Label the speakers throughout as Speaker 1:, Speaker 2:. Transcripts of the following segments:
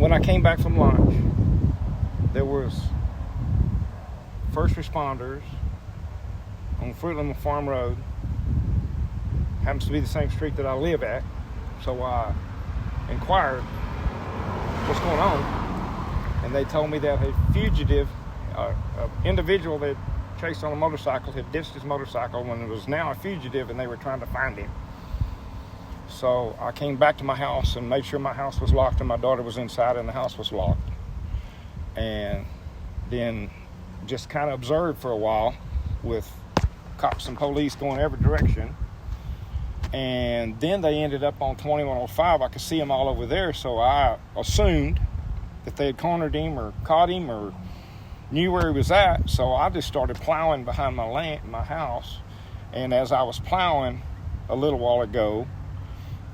Speaker 1: when I came back from lunch, there was first responders on Fruitland Farm Road. Happens to be the same street that I live at. So I inquired what's going on, and they told me that a fugitive, an individual that chased on a motorcycle had ditched his motorcycle and was now a fugitive, and they were trying to find him. So I came back to my house and made sure my house was locked and my daughter was inside and the house was locked. And then just kind of observed for a while with cops and police going every direction. And then they ended up on 2105. I could see them all over there, so I assumed that they had cornered him or caught him or knew where he was at. So I just started plowing behind my house. And as I was plowing a little while ago,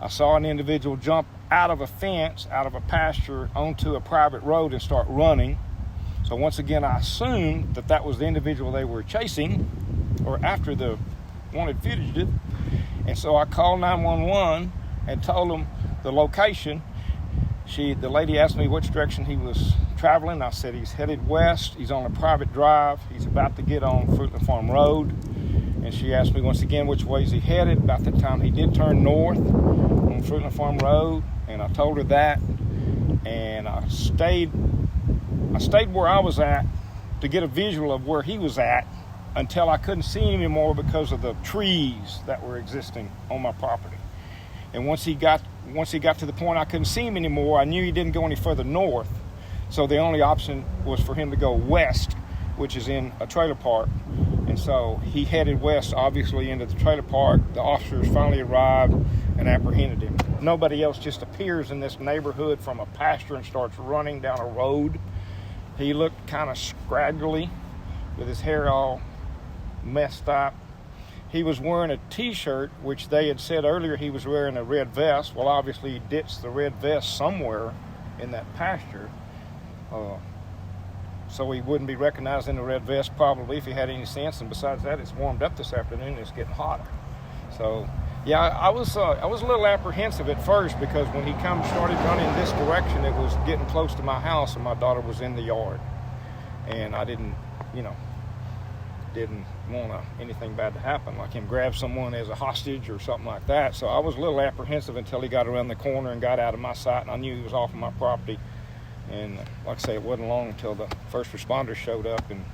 Speaker 1: I saw an individual jump out of a fence, out of a pasture, onto a private road and start running. So once again, I assumed that that was the individual they were chasing or after, the wanted fugitive. And so I called 911 and told them the location. The lady asked me which direction he was traveling. I said he's headed west. He's on a private drive. He's about to get on Fruitland Farm Road. And she asked me once again which way is he headed. About that time he did turn north on Fruitland Farm Road, and I told her that. And I stayed where I was at to get a visual of where he was at until I couldn't see him anymore because of the trees that were existing on my property. And once he got to the point I couldn't see him anymore, I knew he didn't go any further north. So the only option was for him to go west, which is in a trailer park. And so he headed west, obviously, into the trailer park. The officers finally arrived and apprehended him. Nobody else just appears in this neighborhood from a pasture and starts running down a road. He looked kind of scraggly with his hair all messed up. He was wearing a t-shirt, which they had said earlier he was wearing a red vest. Well, obviously he ditched the red vest somewhere in that pasture. So he wouldn't be recognized in the red vest probably if he had any sense. And besides that, it's warmed up this afternoon and it's getting hotter. So yeah, I was a little apprehensive at first because when he started running this direction, it was getting close to my house and my daughter was in the yard. And I didn't want anything bad to happen, like him grab someone as a hostage or something like that. So I was a little apprehensive until he got around the corner and got out of my sight, and I knew he was off of my property. And like I say, it wasn't long until the first responders showed up, and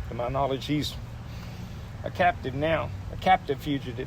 Speaker 1: to my knowledge, he's a captive now, a captive fugitive.